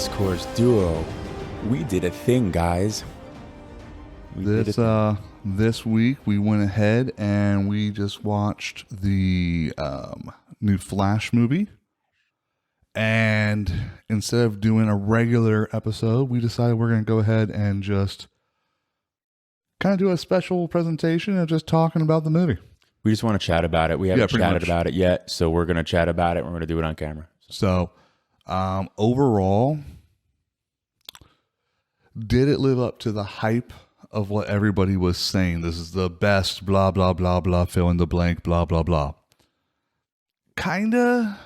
Discourse duo, we did a thing, guys. This week we went ahead and we just watched the new Flash movie. And instead of doing a regular episode, we decided we're going to go ahead and just kind of do a special presentation of just talking about the movie. We just want to chat about it. We haven't pretty chatted much. about it yet, so we're going to chat about it. We're going to do it on camera. So, overall, did it live up to the hype of what everybody was saying? This is the best, blah, blah, blah, blah, fill in the blank, blah, blah, blah. Kinda.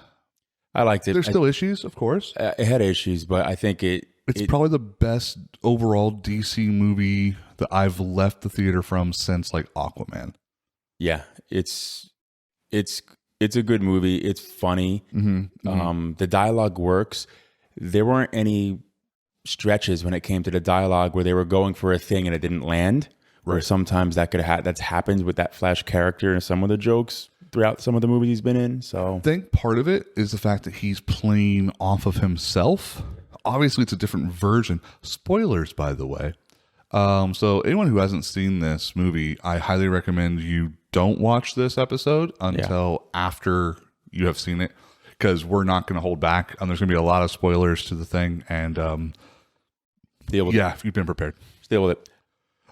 I liked it. There's still issues, of course. It had issues, but I think it's Probably the best overall DC movie that I've left the theater from since like Aquaman. Yeah, it's a good movie. It's funny. The dialogue works. There weren't any stretches when it came to the dialogue where they were going for a thing and it didn't land. Where Right. sometimes that that's happened with that Flash character and some of the jokes throughout some of the movies he's been in. So I think part of it is the fact that he's playing off of himself. Obviously, it's a different version. Spoilers, by the way. So anyone who hasn't seen this movie, I highly recommend you don't watch this episode until after you have seen it, because we're not going to hold back. There's going to be a lot of spoilers to the thing, and deal with if you've been prepared. deal with it.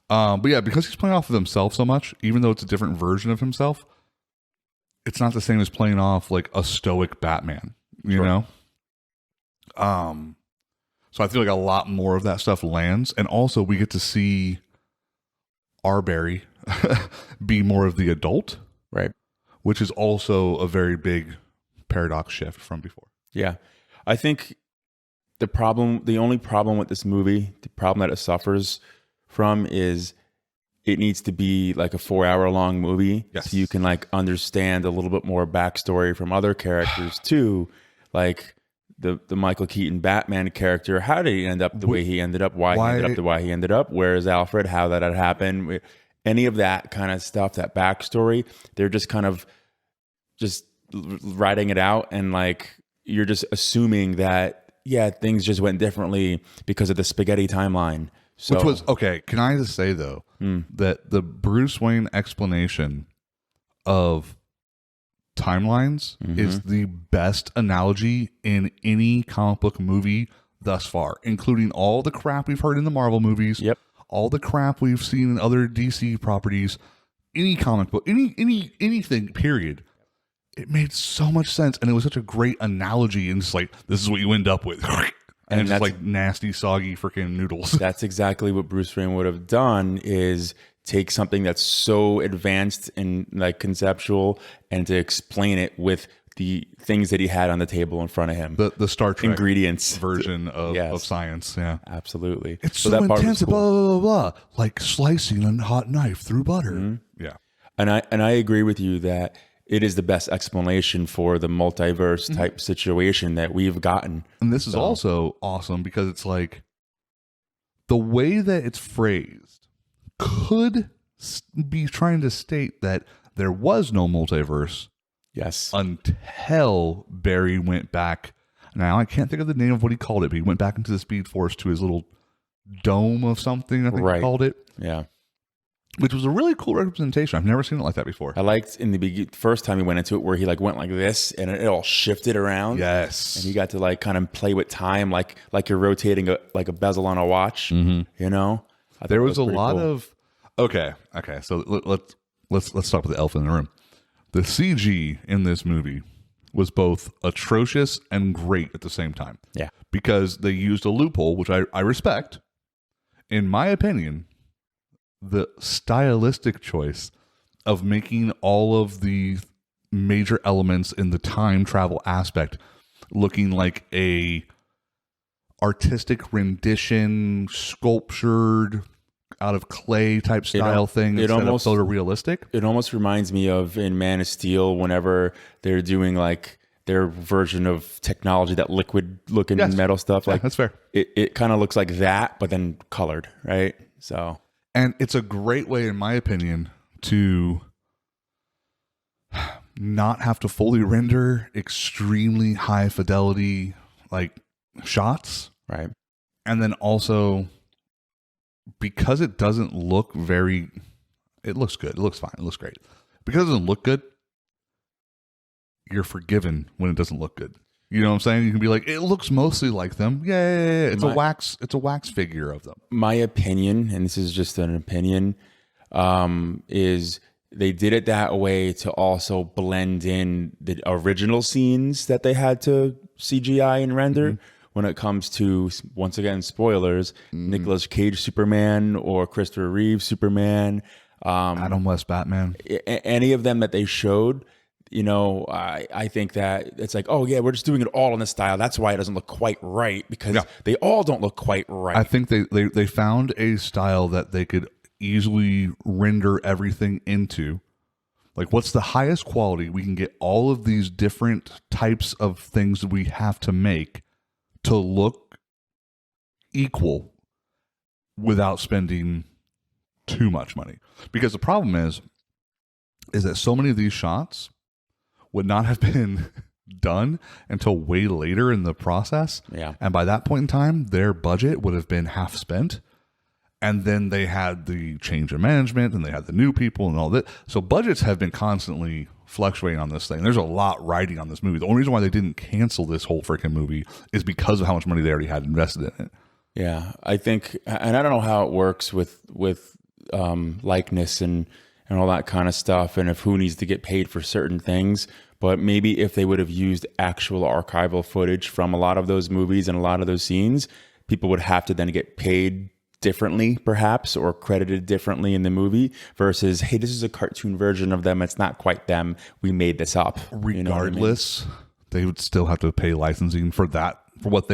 But yeah, because he's playing off of himself so much, even though it's a different version of himself, it's not the same as playing off like a stoic Batman, you know? So I feel like a lot more of that stuff lands. And also we get to see our Barry be more of the adult, Right. which is also a very big paradox shift from before. Yeah. I think the only problem with this movie, the problem that it suffers from is it needs to be like a 4-hour long movie. Yes. So you can like understand a little bit more backstory from other characters too. Like the Michael Keaton Batman character. How did he end up the way he ended up? Why he ended up the way he ended up? Where is Alfred? How that had happened? Any of that kind of stuff, that backstory, they're just kind of just writing it out. And like, you're just assuming that, yeah, things just went differently because of the spaghetti timeline. So, Which was, okay, can I just say though, that the Bruce Wayne explanation of timelines is the best analogy in any comic book movie thus far, including all the crap we've heard in the Marvel movies, all the crap we've seen in other DC properties, any comic book, anything, period. It made so much sense, and it was such a great analogy, and it's like, this is what you end up with. And it's just like nasty, soggy freaking noodles. That's exactly what Bruce Wayne would have done, is take something that's so advanced and like conceptual and to explain it with the things that he had on the table in front of him. The Star Trek ingredients version of science. Yeah. Absolutely. It's so intense, blah, blah, blah, blah, like slicing a hot knife through butter. Yeah. And I agree with you that it is the best explanation for the multiverse type situation that we've gotten. And this is also awesome because it's like the way that it's phrased could be trying to state that there was no multiverse. Yes. Until Barry went back. Now, I can't think of the name of what he called it, but he went back into the Speed Force to his little dome of something, I think he called it. Yeah. Which was a really cool representation. I've never seen it like that before. I liked in the first time he went into it where he like went like this and it all shifted around. Yes. And he got to like kind of play with time like you're rotating a bezel on a watch, you know? There was a lot of okay. So let's talk about the elephant in the room. The CG in this movie was both atrocious and great at the same time. Yeah. Because they used a loophole, which I respect. In my opinion, the stylistic choice of making all of the major elements in the time travel aspect looking like a artistic rendition, sculptured out of clay type style thing instead of photorealistic. It almost reminds me of in Man of Steel whenever they're doing like their version of technology, that liquid looking metal stuff. Like that's fair. It kind of looks like that, but then colored, right? So, and it's a great way, in my opinion, to not have to fully render extremely high fidelity like shots Right. And then also, because it doesn't look very, it looks good. It looks fine. It looks great. Because it doesn't look good, you're forgiven when it doesn't look good. You know what I'm saying? You can be like, it looks mostly like them. Yeah. It's a wax figure of them. My opinion, and this is just an opinion, is they did it that way to also blend in the original scenes that they had to CGI and render. When it comes to, once again, spoilers, Nicolas Cage Superman or Christopher Reeve Superman, Adam West Batman, any of them that they showed, you know, I think that it's like, oh yeah, we're just doing it all in this style. That's why it doesn't look quite right, because they all don't look quite right. I think they found a style that they could easily render everything into. Like, what's the highest quality we can get all of these different types of things that we have to make to look equal without spending too much money. Because the problem is that so many of these shots would not have been done until way later in the process. Yeah. And by that point in time, their budget would have been half spent. And then they had the change of management and they had the new people and all that. So budgets have been constantly fluctuating on this thing. There's a lot riding on this movie. The only reason why they didn't cancel this whole freaking movie is because of how much money they already had invested in it. Yeah, I think, and I don't know how it works with likeness and all that kind of stuff, and if who needs to get paid for certain things. But maybe if they would have used actual archival footage from a lot of those movies and a lot of those scenes, people would have to then get paid differently, perhaps, or credited differently in the movie versus, hey, this is a cartoon version of them. It's not quite them. We made this up. Regardless, they would still have to pay licensing for that. For what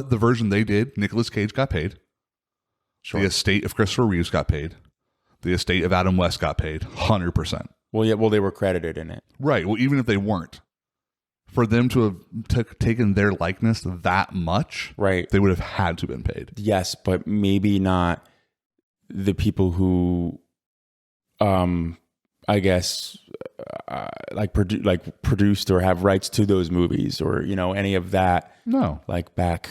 the version they did. Nicolas Cage got paid. Sure. The estate of Christopher Reeves got paid. The estate of Adam West got paid 100%. Well, yeah, they were credited in it. Right. Well, even if they weren't, for them to have taken their likeness that much, right, they would have had to have been paid. Yes, but maybe not the people who, I guess, produced or have rights to those movies, or any of that. No, like back.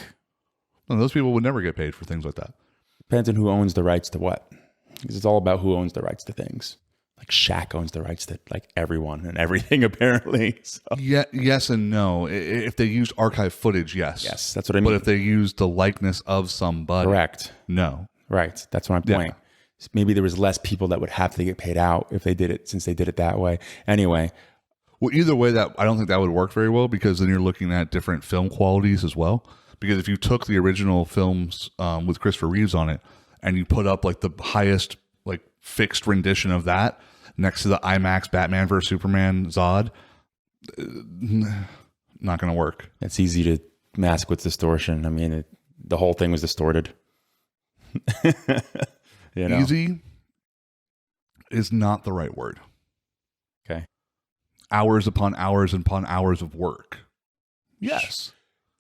No, those people would never get paid for things like that. Depends on who owns the rights to what, because it's all about who owns the rights to things. Like Shaq owns the rights to like everyone and everything, apparently. So. Yeah, yes and no. If they used archive footage, yes. Yes, that's what I mean. But if they used the likeness of somebody, correct. No. Right. That's my point. Yeah. Maybe there was less people that would have to get paid out if they did it, since they did it that way. Anyway. Well, either way, that I don't think that would work very well, because then you're looking at different film qualities as well. Because if you took the original films with Christopher Reeves on it and you put up like the highest like fixed rendition of that next to the IMAX Batman vs Superman Zod, not going to work. It's easy to mask with distortion. I mean, the whole thing was distorted. Easy is not the right word. Okay. Hours upon hours upon hours of work. Yes.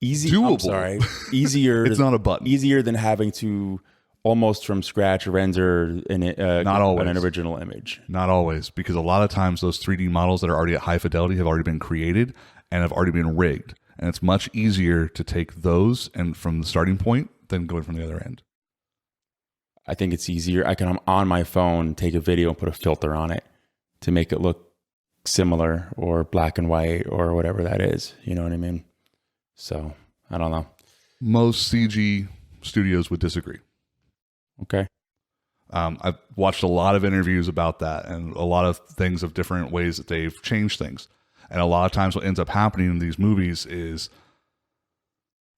Easy. Doable. I'm sorry. Easier. It's not a button. Easier than having to almost from scratch render not always. An original image. Not always, because a lot of times those 3D models that are already at high fidelity have already been created and have already been rigged. And it's much easier to take those and from the starting point than going from the other end. I think it's easier. I can, on my phone, take a video and put a filter on it to make it look similar or black and white or whatever that is. You know what I mean? So, I don't know. Most CG studios would disagree. Okay. I've watched a lot of interviews about that and a lot of things of different ways that they've changed things. And a lot of times what ends up happening in these movies is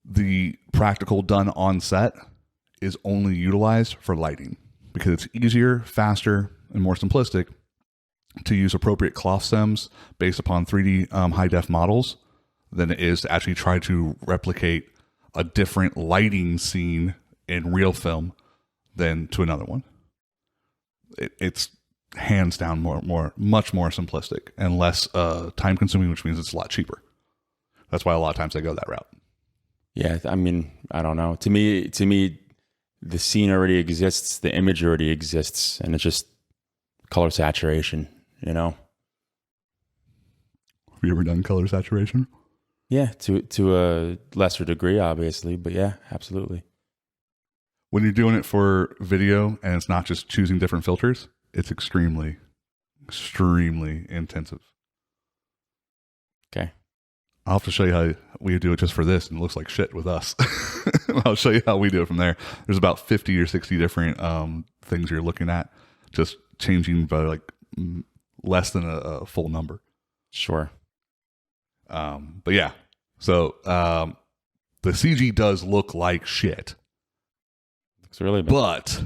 the practical done on set is only utilized for lighting, because it's easier, faster, and more simplistic to use appropriate cloth stems based upon 3D high def models than it is to actually try to replicate a different lighting scene in real film than to another one. It's hands down much more simplistic and less time consuming, which means it's a lot cheaper. That's why a lot of times they go that route. Yeah, I mean, I don't know. To me, the scene already exists, the image already exists, and it's just color saturation. Have you ever done color saturation? Yeah, to a lesser degree, obviously, but yeah, absolutely. When you're doing it for video and it's not just choosing different filters, it's extremely intensive. Okay. I'll have to show you how we do it just for this, and it looks like shit with us. I'll show you how we do it from there. There's about 50 or 60 different things you're looking at, just changing by like less than a full number. Sure. But yeah, so the CG does look like shit. Looks really bad. But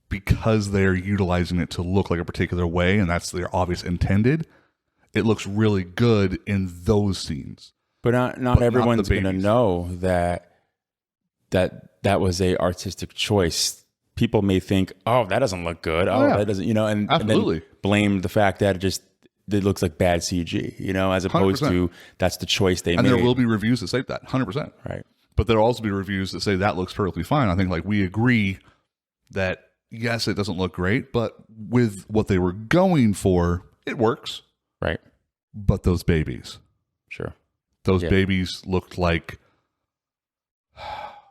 because they're utilizing it to look like a particular way, and that's their obvious intended, it looks really good in those scenes. But not everyone's going to know that was a artistic choice. People may think, "Oh, that doesn't look good. Oh, that doesn't," and then blame the fact that it looks like bad CG, as opposed 100%. To that's the choice they made. And there will be reviews that say that, 100%. Right. But there'll also be reviews that say that looks perfectly fine. I think like we agree that yes, it doesn't look great, but with what they were going for, it works. Right. But those babies. Sure. Those babies looked like...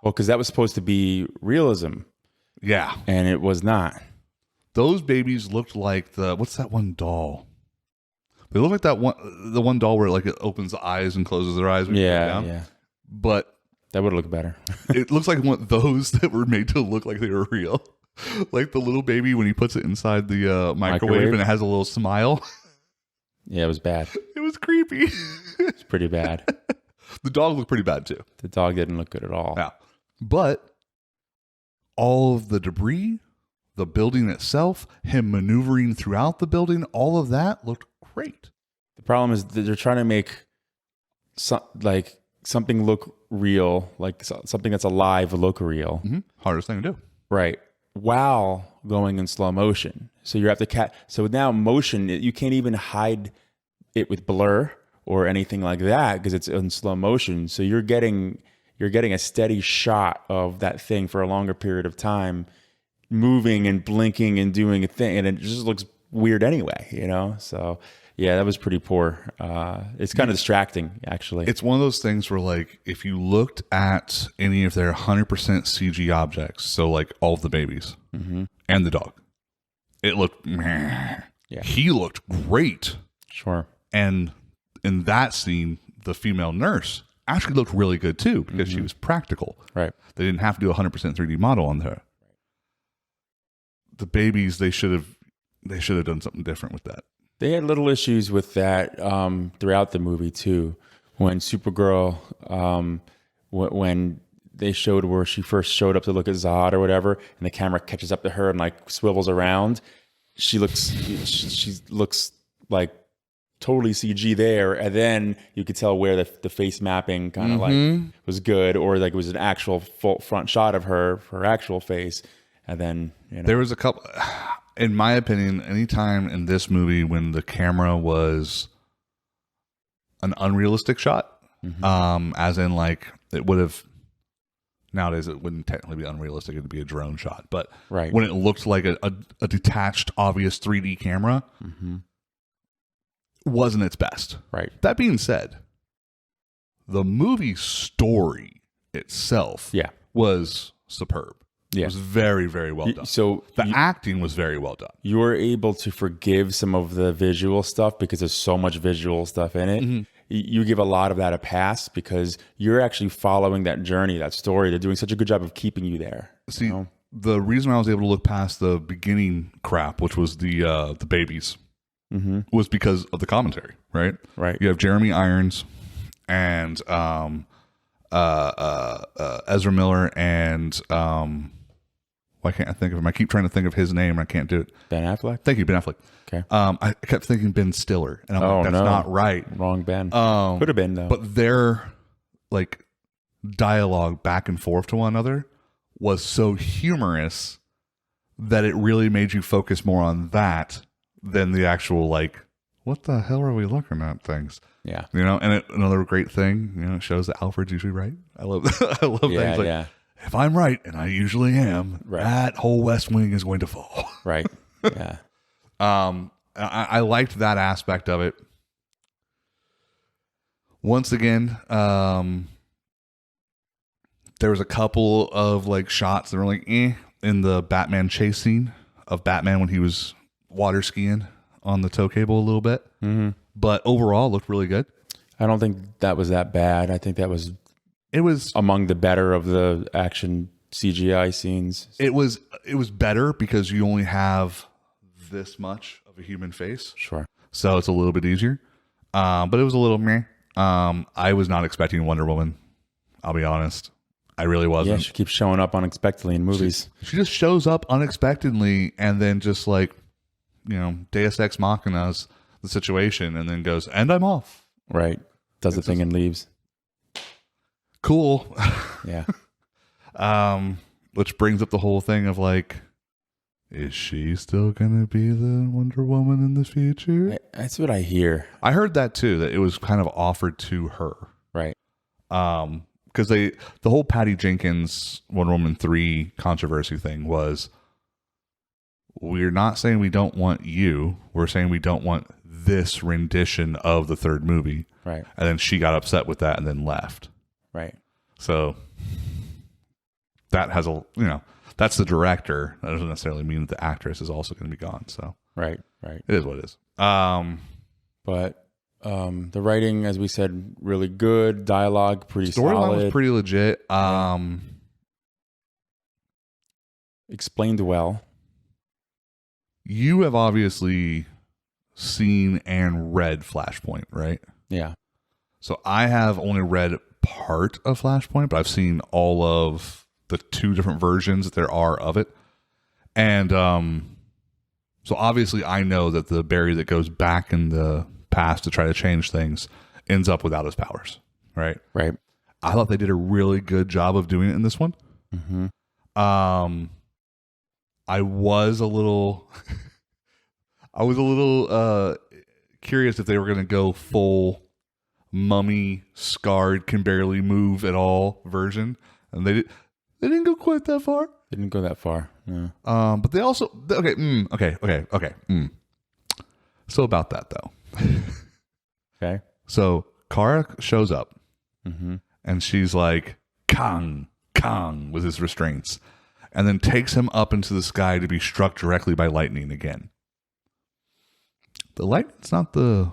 Well, because that was supposed to be realism. Yeah. And it was not. Those babies looked like what's that one doll? They look like the one doll where like it opens the eyes and closes their eyes. Yeah. But... That would look better. It looks like one of those that were made to look like they were real. Like the little baby when he puts it inside the microwave and it has a little smile. Yeah, it was bad. It was creepy. It's pretty bad. The dog looked pretty bad too. The dog didn't look good at all. Yeah. But all of the debris, the building itself, him maneuvering throughout the building, all of that looked great. The problem is that they're trying to make something look real, like something that's alive look real. Mm-hmm. Hardest thing to do. Right. While going in slow motion. So you have to so now motion, you can't even hide it with blur or anything like that because it's in slow motion. So you're getting a steady shot of that thing for a longer period of time, moving and blinking and doing a thing, and it just looks weird anyway, So yeah, that was pretty poor. It's kind of distracting, actually. It's one of those things where, like, if you looked at any of their 100% CG objects, so like all of the babies and the dog, it looked meh. Yeah. He looked great. Sure. And in that scene, the female nurse actually looked really good too because she was practical. Right. They didn't have to do a 100% 3D model on her. The babies, they should have done something different with that. They had little issues with that throughout the movie too. When Supergirl, when they showed where she first showed up to look at Zod or whatever, and the camera catches up to her and like swivels around, she looks like totally CG there, and then you could tell where the face mapping kind of like was good, or like it was an actual full front shot of her actual face, and then there was a couple. In my opinion, anytime in this movie when the camera was an unrealistic shot, as in like it would have, nowadays it wouldn't technically be unrealistic, it'd be a drone shot, but when it looked like a detached, obvious 3D camera, wasn't its best. Right. That being said, the movie story itself was superb. Yeah. It was very, very well done. So the acting was very well done. You were able to forgive some of the visual stuff because there's so much visual stuff in it. You give a lot of that a pass because you're actually following that journey, that story. They're doing such a good job of keeping you there. See, the reason I was able to look past the beginning crap, which was the babies, was because of the commentary, right? Right. You have Jeremy Irons and Ezra Miller and why can't I think of him? I keep trying to think of his name and I can't do it. Ben Affleck? Thank you, Ben Affleck. Okay. I kept thinking Ben Stiller, and I'm like, that's not right. Wrong Ben. Could have been though. But their like dialogue back and forth to one another was so humorous that it really made you focus more on that than the actual like, what the hell are we looking at things? Yeah. And another great thing, it shows that Alfred's usually right. I love things like, if I'm right, and I usually am, that whole West Wing is going to fall. Right. Yeah. I liked that aspect of it. once again, there was a couple of like shots that were like in the Batman chase scene of Batman when he was water skiing on the tow cable a little bit. Mm-hmm. But overall, it looked really good. I don't think that was that bad. I think it was among the better of the action CGI scenes. It was better because you only have this much of a human face. Sure. So it's a little bit easier. But it was a little meh. I was not expecting Wonder Woman. I'll be honest. I really wasn't. Yeah, she keeps showing up unexpectedly in movies. She just shows up unexpectedly and then just like, Deus Ex Machina's the situation and then goes, and I'm off. Right. Does the thing and leaves. Cool. Yeah. Which brings up the whole thing of like, is she still gonna be the Wonder Woman in the future? That's what I hear. I heard that too, that it was kind of offered to her. Right. Because the whole Patty Jenkins Wonder Woman 3 controversy thing was, we're not saying we don't want you, we're saying we don't want this rendition of the third movie. Right. And then she got upset with that and then left. Right. So that has that's the director. That doesn't necessarily mean that the actress is also going to be gone. So right. It is what it is. But the writing, as we said, really good. Dialogue, pretty solid. Storyline was pretty legit. Explained well. You have obviously seen and read Flashpoint, right? Yeah. So I have only read part of Flashpoint, but I've seen all of the 2 different versions that there are of it. And so obviously I know that the Barry that goes back in the past to try to change things ends up without his powers, right? Right. I thought they did a really good job of doing it in this one. Mm-hmm. I was a little curious if they were going to go full mummy, scarred, can barely move at all version, and they didn't go quite that far. They didn't go that far. Yeah. But they also okay. So about that though. Okay. So Kara shows up, mm-hmm. and she's like, Kang with his restraints, and then takes him up into the sky to be struck directly by lightning again. The lightning's not the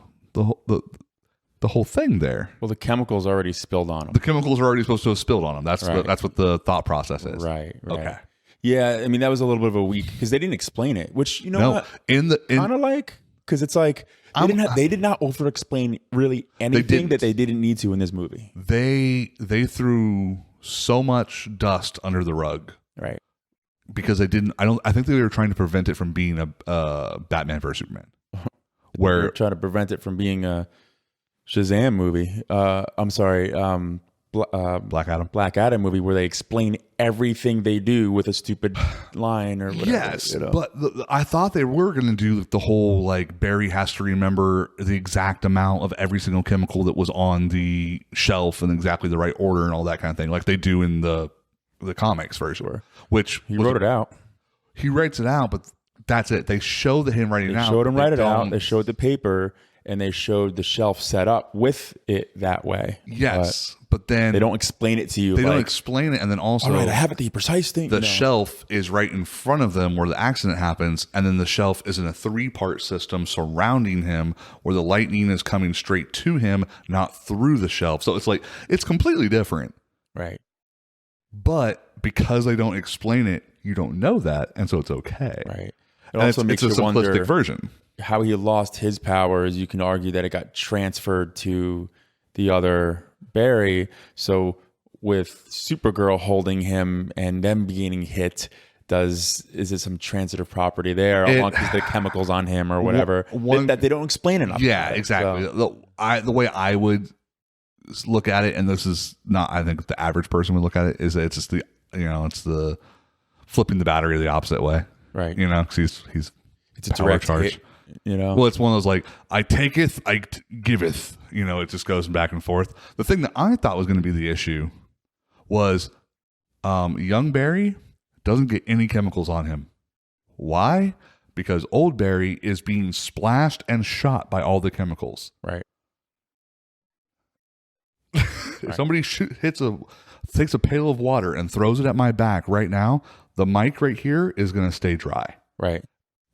whole thing there. Well, the chemicals already spilled on him. The chemicals are already supposed to have spilled on him. That's right. That's what the thought process is. Right. Okay. Yeah, I mean that was a little bit of a weak because they didn't explain it, which what kind of like because it's like they did not over explain really anything that they didn't need to in this movie. They threw so much dust under the rug, right? Because they didn't. I think they were trying to prevent it from being a Batman vs Superman. Where trying to prevent it from being a Shazam movie. I'm sorry, Black Adam movie where they explain everything they do with a stupid line or whatever. Yes, but I thought they were going to do the whole like Barry has to remember the exact amount of every single chemical that was on the shelf in exactly the right order and all that kind of thing, like they do in the comics version. Which he wrote it out. He writes it out, but that's it. They show him writing it out. They showed him write it out. They showed the paper. And they showed the shelf set up with it that way. Yes, but then they don't explain it to you. They don't explain it, and then also, all right, I have it the precise thing. The shelf is right in front of them where the accident happens, and then the shelf is in a 3-part system surrounding him, where the lightning is coming straight to him, not through the shelf. So it's like it's completely different, right? But because they don't explain it, you don't know that, and so it's okay, right? It and also makes it's a you simplistic wonder version. How he lost his powers, you can argue that it got transferred to the other Barry. So with Supergirl holding him and them being hit, is it some transitive property there along with the chemicals on him or whatever that they don't explain enough? Yeah, exactly. So. The way I would look at it, and this is not, I think the average person would look at it, is that it's just it's the flipping the battery the opposite way, right? Because he's it's a direct charge. Well, it's one of those like I taketh, I giveth. It just goes back and forth. The thing that I thought was going to be the issue was young Barry doesn't get any chemicals on him. Why? Because old Barry is being splashed and shot by all the chemicals. Right. If somebody takes a pail of water and throws it at my back right now, the mic right here is going to stay dry. Right.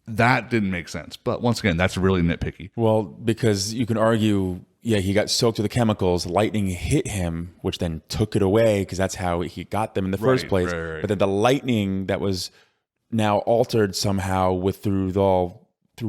That didn't make sense. But once again, that's really nitpicky. Well, because you can argue, yeah, he got soaked with the chemicals. Lightning hit him, which then took it away because that's how he got them in the first place. Right. But then the lightning that was now altered somehow through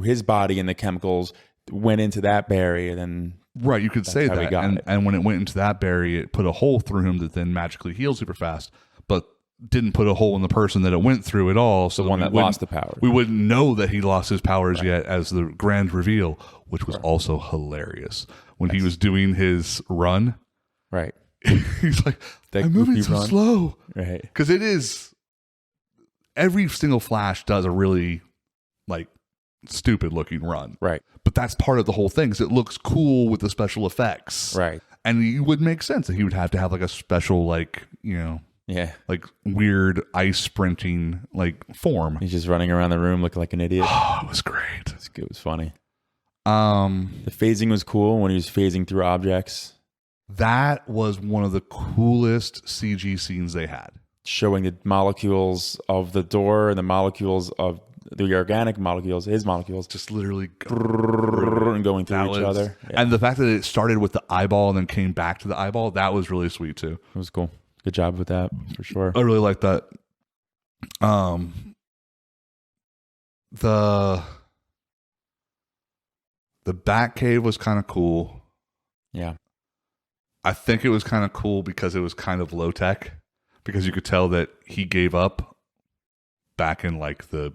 his body and the chemicals went into that berry, and then right, you could say that. And when it went into that berry, it put a hole through him that then magically healed super fast, but didn't put a hole in the person that it went through at all. So the one that lost the powers. We wouldn't know that he lost his powers yet as the grand reveal, which was also hilarious. When he was doing his run. Right. He's like, I'm moving so slow. Right. Because it is, every single Flash does a really like stupid looking run. Right. But that's part of the whole thing, because it looks cool with the special effects. Right. And it would make sense that he would have to have like a special, like, yeah, like weird ice sprinting like form. He's just running around the room looking like an idiot. Oh, it was great. It was funny. The phasing was cool when he was phasing through objects. That was one of the coolest CG scenes they had. Showing the molecules of the door and the molecules of the organic molecules, his molecules, just literally going through each other. Yeah. And the fact that it started with the eyeball and then came back to the eyeball, that was really sweet too. It was cool. Good job with that, for sure. I really like that. The Batcave was kind of cool. Yeah. I think it was kind of cool because it was kind of low tech, because you could tell that he gave up back in like the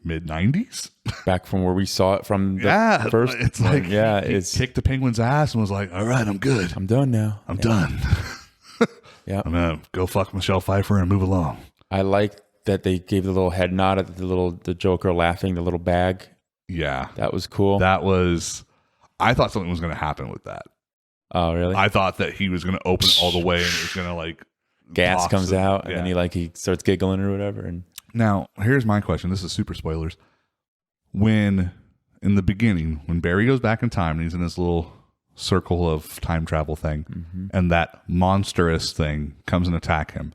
mid 90s. Back from where we saw it from the first. It's like, he kicked the Penguin's ass and was like, all right, I'm good. I'm done now. I'm done. Yeah, I'm gonna go fuck Michelle Pfeiffer and move along. I like that they gave the little head nod at the Joker laughing, the little bag. Yeah, that was cool. I thought something was gonna happen with that. Oh, really? I thought that he was gonna open all the way and it was gonna like gas comes out and then he starts giggling or whatever. And now here's my question. This is super spoilers. When in the beginning, when Barry goes back in time and he's in this little circle of time travel thing, and that monstrous thing comes and attack him,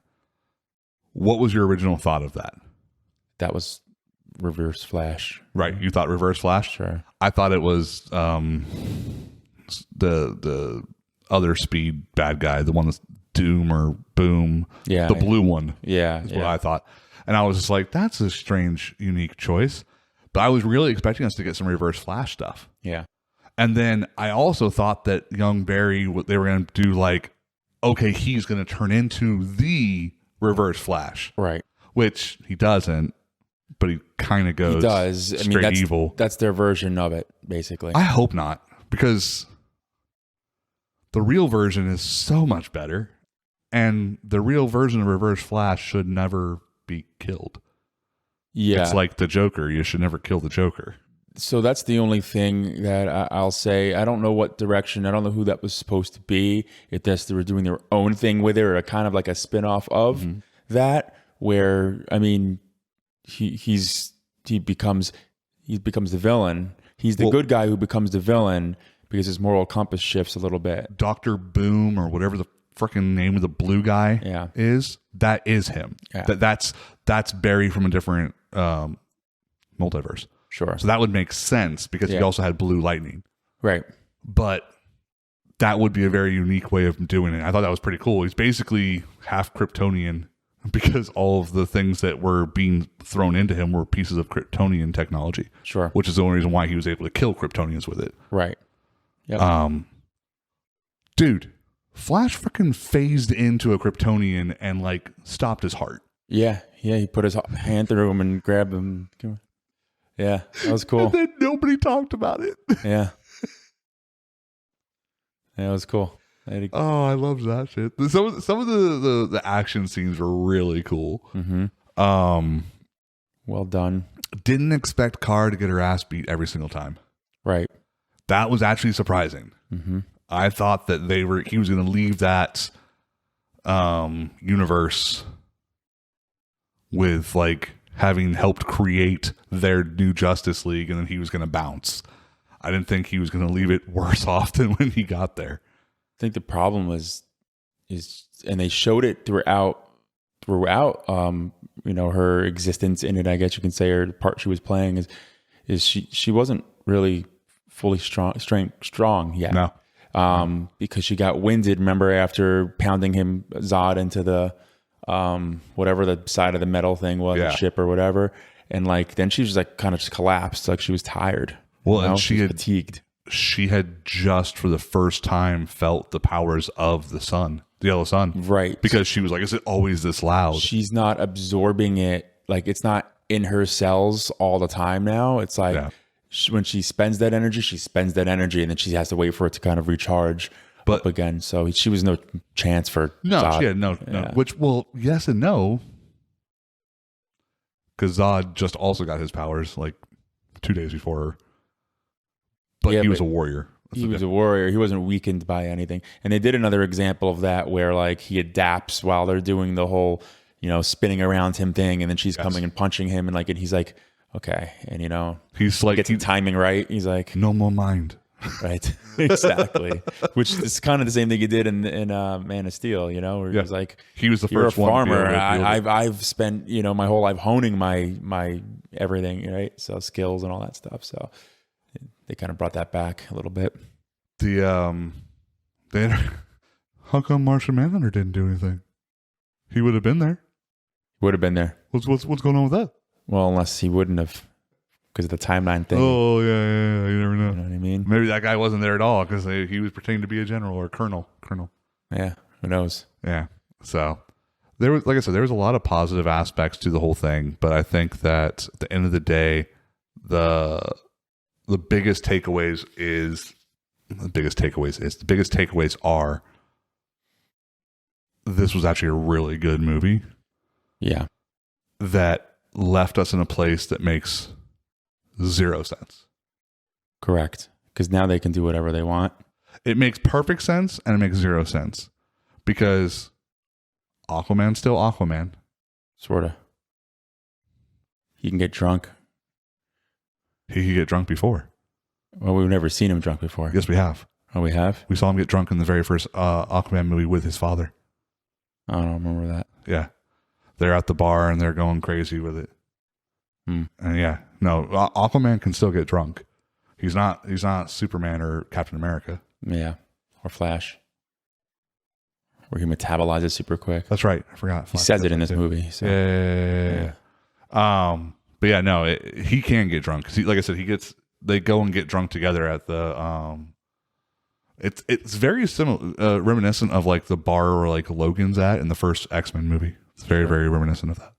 what was your original thought of that? That was Reverse Flash. Right. You thought Reverse Flash? Sure. I thought it was the other Speed bad guy, the one that's Doom or Boom. Yeah. The blue one. Yeah. Is what I thought. And I was just like, that's a strange, unique choice. But I was really expecting us to get some Reverse Flash stuff. Yeah. And then I also thought that young Barry, they were going to do like, okay, he's going to turn into the Reverse Flash. Right. Which he doesn't, but he kind of goes he does. Straight that's evil. That's their version of it, basically. I hope not, because the real version is so much better. And the real version of Reverse Flash should never be killed. Yeah. It's like the Joker. You should never kill the Joker. So that's the only thing that I'll say. I don't know what direction. I don't know who that was supposed to be. If they were doing their own thing with it, or a kind of like a spin-off of that, where he becomes the villain. He's the good guy who becomes the villain because his moral compass shifts a little bit. Dr. Boom, or whatever the freaking name of the blue guy is, that is him. Yeah. That's Barry from a different multiverse. Sure. So that would make sense because he also had blue lightning. Right. But that would be a very unique way of doing it. I thought that was pretty cool. He's basically half Kryptonian because all of the things that were being thrown into him were pieces of Kryptonian technology. Sure. Which is the only reason why he was able to kill Kryptonians with it. Right. Yep. Dude, Flash freaking phased into a Kryptonian and like stopped his heart. Yeah. Yeah. He put his hand through him and grabbed him. Yeah, that was cool. And then nobody talked about it. Yeah. Yeah, it was cool. I loved that shit. Some of the action scenes were really cool. Well done. Didn't expect Kara to get her ass beat every single time. Right. That was actually surprising. I thought that he was going to leave that universe with like having helped create their new Justice League, and then he was going to bounce. I didn't think he was going to leave it worse off than when he got there. I think the problem was and they showed it throughout her existence in it, I guess you can say, or the part she was playing is she wasn't really fully strong yet. No. Because she got winded, remember, after pounding Zod into the whatever the side of the metal thing was, the ship or whatever, and like then she was like kind of just collapsed, like she was tired. Well, and she was had fatigued. She had just for the first time felt the powers of the sun, the yellow sun, right? Because she was like, "Is it always this loud?" She's not absorbing it, like it's not in her cells all the time now. It's like when she spends that energy, and then she has to wait for it to kind of recharge up again. So she was no chance for Zod. She had no. Which, well, yes and no, because Zod just also got his powers like 2 days before her. But he was a warrior. He was a warrior. He wasn't weakened by anything. And they did another example of that where like he adapts while they're doing the whole, spinning around him thing, and then she's coming and punching him, and he's like, okay, and he's like, gets the timing right. He's like, no more mind. Right, exactly. Which is kind of the same thing he did in Man of Steel, where he was like, he was the first you're a farmer. one. I've spent my whole life honing my everything, right? So skills and all that stuff. So they kind of brought that back a little bit. How come Martian Manhunter didn't do anything? He would have been there. Would have been there. What's going on with that? Well, unless he wouldn't have, because of the timeline thing. Oh yeah. You never know. You know what I mean? Maybe that guy wasn't there at all because he was pretending to be a general or colonel. Yeah. Who knows? Yeah. So there was, like I said, there was a lot of positive aspects to the whole thing, but I think that at the end of the day, the biggest takeaways are this was actually a really good movie. Yeah. That left us in a place that makes zero sense. Correct. Because now they can do whatever they want. It makes perfect sense and it makes zero sense. Because Aquaman's still Aquaman. Sort of. He can get drunk. He could get drunk before. Well, we've never seen him drunk before. Yes, we have. Oh, we have? We saw him get drunk in the very first Aquaman movie with his father. I don't remember that. Yeah. They're at the bar and they're going crazy with it. And Aquaman can still get drunk. He's not Superman or Captain America. Yeah. Or Flash. Where he metabolizes super quick. That's right. I forgot. He says it in this movie. So. Yeah. But yeah, no, he can get drunk. Like I said, they go and get drunk together at the, it's very similar, reminiscent of like the bar where like Logan's at in the first X-Men movie. It's very, very reminiscent of that.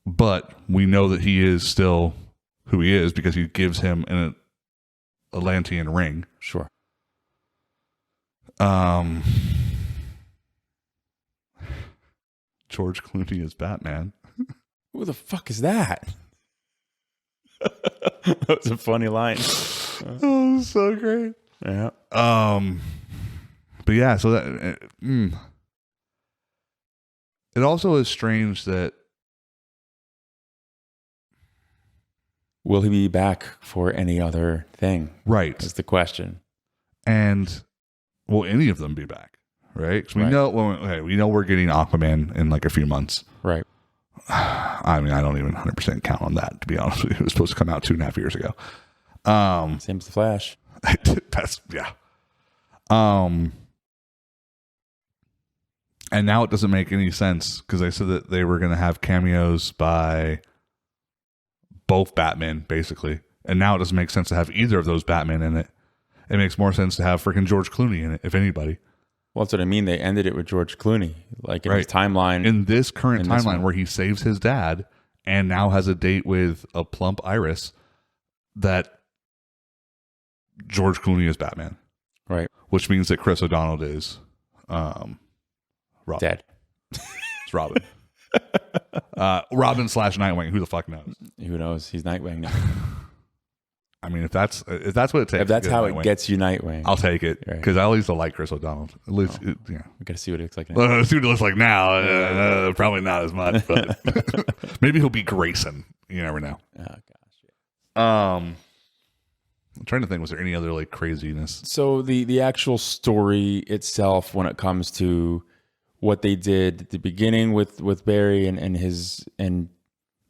But we know that he is still who he is because he gives him an Atlantean ring. Sure. George Clooney is Batman. Who the fuck is that? That was a funny line. Oh, so great. Yeah. But yeah, so that it also is strange that will he be back for any other thing? Right. That's the question. And will any of them be back? Right? Because we know we're getting Aquaman in like a few months. Right. I mean, I don't even 100% count on that, to be honest with you. It was supposed to come out 2.5 years ago. Same as the Flash. Yeah. And now it doesn't make any sense because they said that they were going to have cameos by both Batman, basically. And now it doesn't make sense to have either of those Batman in it. It makes more sense to have freaking George Clooney in it, if anybody. Well, that's what I mean. They ended it with George Clooney, like in his timeline. In this current timeline where he saves his dad and now has a date with a plump Iris, that George Clooney is Batman. Right. Which means that Chris O'Donnell is Robin. Dead. It's Robin. Robin / Nightwing. Who the fuck knows? Who knows? He's Nightwing now. I mean, if that's what it takes. If that's how it gets you Nightwing, I'll take it because I at least like Chris O'Donnell. At least, we got to see what it looks like now. Well, see what it looks like now. Probably not as much, but maybe he'll be Grayson. You never know. Oh gosh. I'm trying to think, was there any other like craziness? So the actual story itself, when it comes to what they did at the beginning with Barry and his, and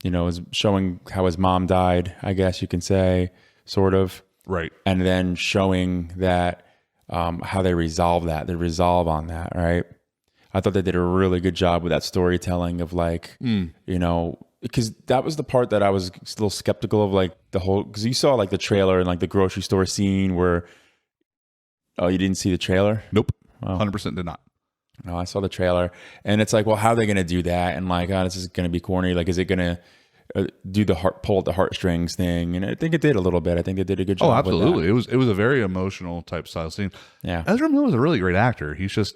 is showing how his mom died, I guess you can say, sort of, Right. and then showing that how they resolve on that, right? I thought they did a really good job with that storytelling of like, because that was the part that I was a little skeptical of, like the whole, because you saw like the trailer and like the grocery store scene where, oh, you didn't see the trailer? Nope. Oh. 100% did not. No, I saw the trailer, and it's like, well, how are they going to do that? And like, oh, this is going to be corny. Like, is it going to do the pull at the heartstrings thing? And I think it did a little bit. I think they did a good job. Oh, absolutely. It was a very emotional type style scene. Yeah. Ezra Miller's a really great actor. He's just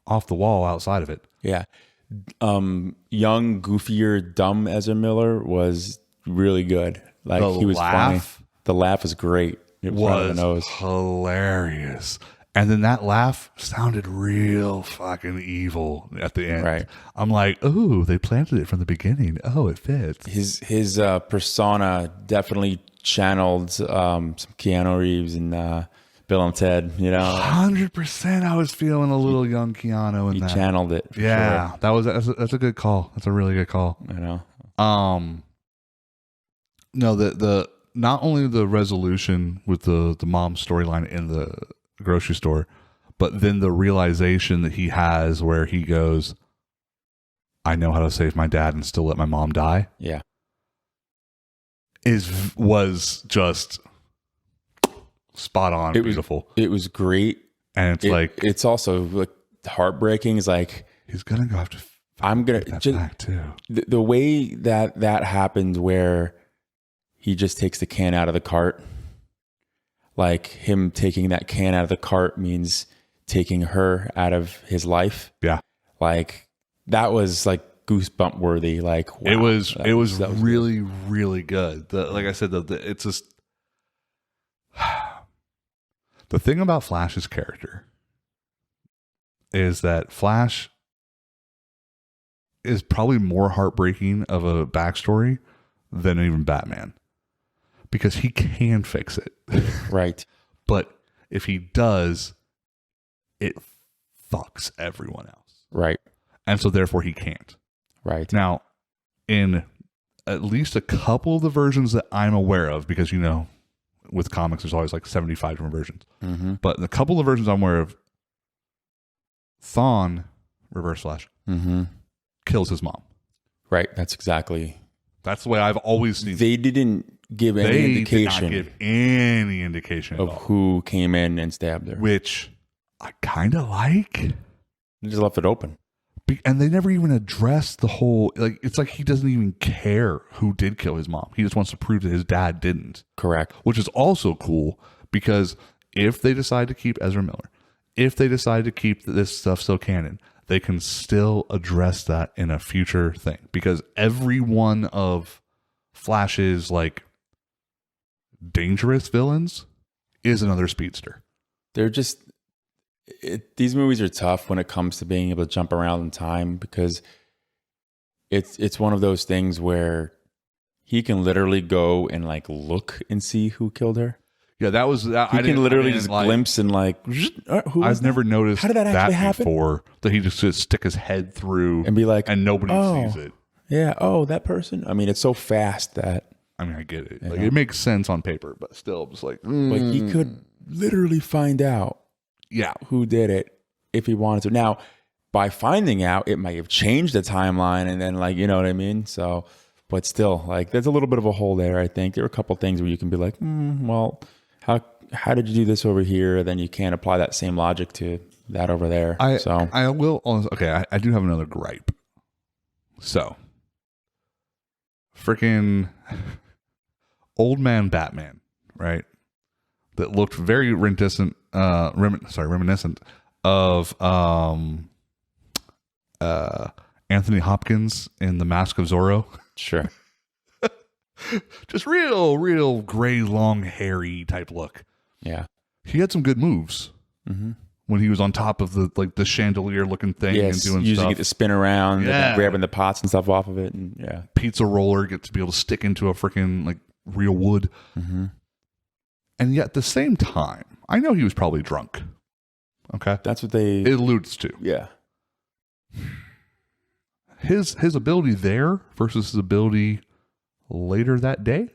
off the wall outside of it. Yeah. Young, goofier, dumb Ezra Miller was really good. Like, he was funny. The laugh was great. It was hilarious. And then that laugh sounded real fucking evil at the end. Right. I'm like, oh, they planted it from the beginning. Oh, it fits. His persona definitely channeled some Keanu Reeves and Bill and Ted. 100%. I was feeling a little young Keanu in that. He channeled it. Yeah, sure. That's a good call. That's a really good call. No, the not only the resolution with the mom storyline in the grocery store, but then the realization that he has where he goes, I know how to save my dad and still let my mom die. Yeah. Was just spot on. Beautiful. It was great. And it's also like heartbreaking. Is like, he's going to have to, I'm going to just back too. The way that happened, where he just takes the can out of the cart. Like, him taking that can out of the cart means taking her out of his life. Yeah. Like, that was like goosebump worthy. Like, wow, it was really, good. really good. Like I said, it's just the thing about Flash's character is that Flash is probably more heartbreaking of a backstory than even Batman. Because he can fix it. Right. But if he does, it fucks everyone else. Right. And so therefore he can't. Right. Now, in at least a couple of the versions that I'm aware of, because with comics there's always like 75 different versions. Mm-hmm. But in a couple of versions I'm aware of, Thawne, Reverse Flash, kills his mom. Right. That's the way I've always seen. They didn't give any indication. Did not give any indication of who came in and stabbed her, which I kind of like. They just left it open, and they never even addressed the whole. Like, it's like he doesn't even care who did kill his mom. He just wants to prove that his dad didn't. Correct. Which is also cool, because if they decide to keep Ezra Miller, if they decide to keep this stuff so canon, they can still address that in a future thing, because every one of Flash's like dangerous villains is another speedster. They're just these movies are tough when it comes to being able to jump around in time, because it's one of those things where he can literally go and like look and see who killed her. Yeah, that was that. He can literally just glimpse and like. Who I've never noticed how did that actually happen? Before. That he just stick his head through and be like, and nobody sees it. Yeah. Oh, that person. I mean, it's so fast that. I mean, I get it. Like, it makes sense on paper, but still, just like. But he could literally find out. Yeah, who did it if he wanted to. Now, by finding out, it might have changed the timeline, and then like, you know what I mean. So, but still, like, there's a little bit of a hole there. I think there are a couple things where you can be like, well. How did you do this over here? Then you can't apply that same logic to that over there. I will. Okay, I do have another gripe. So, freaking old man Batman, right? That looked very reminiscent of Anthony Hopkins in The Mask of Zorro. Sure. Just real gray, long, hairy type look. Yeah. He had some good moves when he was on top of the chandelier looking thing and doing using stuff. It to spin around, and grabbing the pots and stuff off of it, and pizza roller, get to be able to stick into a freaking like real wood. And yet at the same time, I know he was probably drunk. Okay. That's what they... It alludes to. Yeah. His ability there versus his ability later that day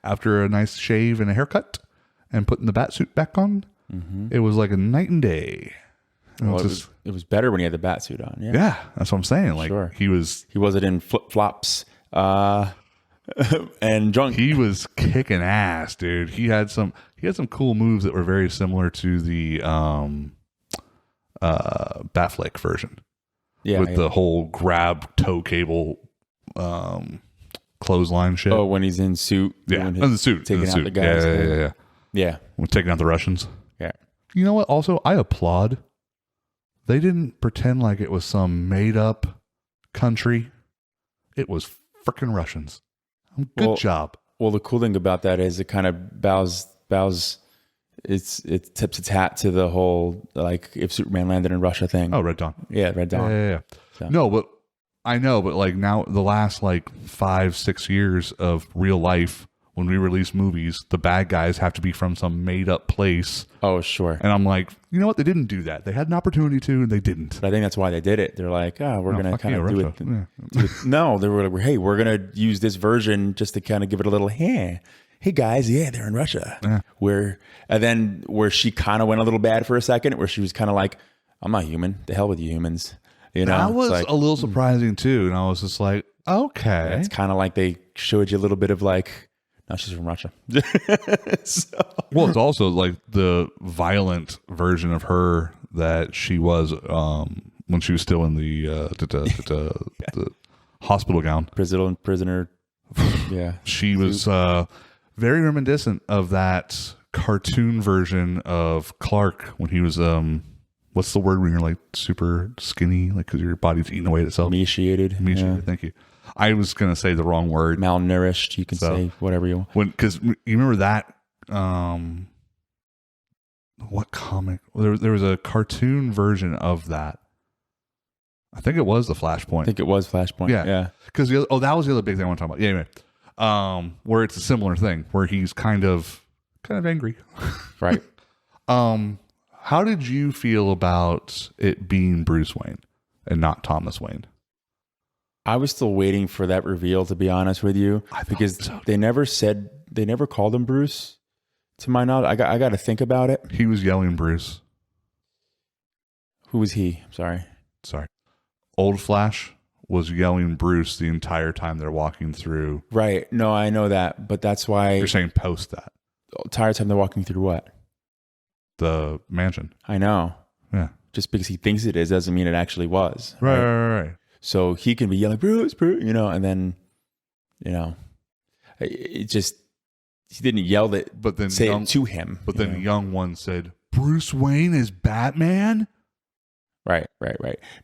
after a nice shave and a haircut and putting the bat suit back on, it was like a night and day. Well, it was better when he had the bat suit on. Yeah. Yeah, that's what I'm saying. Like he wasn't in flip flops and drunk. He was kicking ass, dude. He had some cool moves that were very similar to the Batfleck version. Yeah, with the whole grab tow cable clothesline shit. Oh, when he's in suit. Yeah, in the suit. Taking out the guys. Yeah. When taking out the Russians. Yeah. You know what? Also, I applaud. They didn't pretend like it was some made up country. It was freaking Russians. Good job. Well, the cool thing about that is it kind of bows. It tips its hat to the whole, like, if Superman landed in Russia thing. Oh, Red Dawn. Yeah, Red Dawn. Yeah. So. No, but I know, but like now the last like 5-6 years of real life, when we release movies, the bad guys have to be from some made up place. Oh, sure. And I'm like, you know what? They didn't do that. They had an opportunity to, and they didn't. But I think that's why they did it. They're like, we're going to kind of do it. No, they were like, hey, we're going to use this version just to kind of give it a little, hey guys, they're in Russia. Yeah. Where she kind of went a little bad for a second, where she was kind of like, I'm not human. The hell with you humans. You know, that was like, a little surprising too. And I was just like, okay. It's kind of like they showed you a little bit of like, no, she's from Russia. Well, it's also like the violent version of her that she was when she was still in the hospital gown. Prisoner. Yeah. She was very reminiscent of that cartoon version of Clark when he was what's the word when you're like super skinny, like because your body's eating away at itself? Emaciated. Yeah. Thank you. I was gonna say the wrong word. Malnourished. You can say whatever you want. Because you remember that what comic? There was a cartoon version of that. I think it was the Flashpoint. I think it was Flashpoint. Yeah. Because that was the other big thing I want to talk about. Yeah. Anyway, where it's a similar thing where he's kind of angry. Right. How did you feel about it being Bruce Wayne and not Thomas Wayne? I was still waiting for that reveal, to be honest with you, because they never called him Bruce. To my knowledge, I got to think about it. He was yelling Bruce. Who was he? Sorry. Old Flash was yelling Bruce the entire time they're walking through. Right. No, I know that, but that's why you're saying post that. The entire time they're walking through what? The mansion. I know. Yeah. Just because he thinks it is doesn't mean it actually was. Right. So he can be yelling Bruce, and then, it just, he didn't yell it, but then say it to him. But then the young one said, Bruce Wayne is Batman? Right.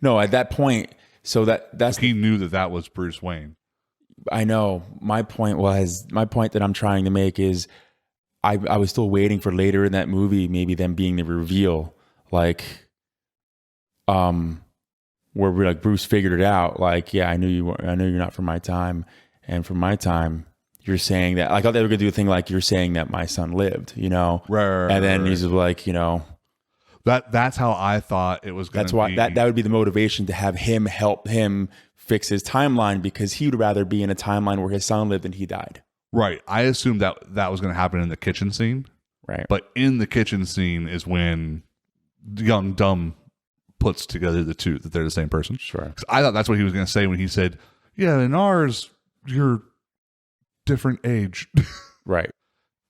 No, at that point, so that's he knew that was Bruce Wayne. I know. My point that I'm trying to make is I was still waiting for later in that movie, maybe them being the reveal, like, where we're like Bruce figured it out. Like, yeah, I knew you're not from my time, and from my time, you're saying that. Like, I thought they were gonna do a thing like you're saying that my son lived, right. And then he's like, that's how I thought it was. That's why that would be the motivation to have him help him fix his timeline, because he would rather be in a timeline where his son lived and he died. Right. I assumed that was going to happen in the kitchen scene. Right. But in the kitchen scene is when young Dumb puts together the two, that they're the same person. Sure. 'Cause I thought that's what he was going to say when he said, yeah, in ours, you're different age. Right.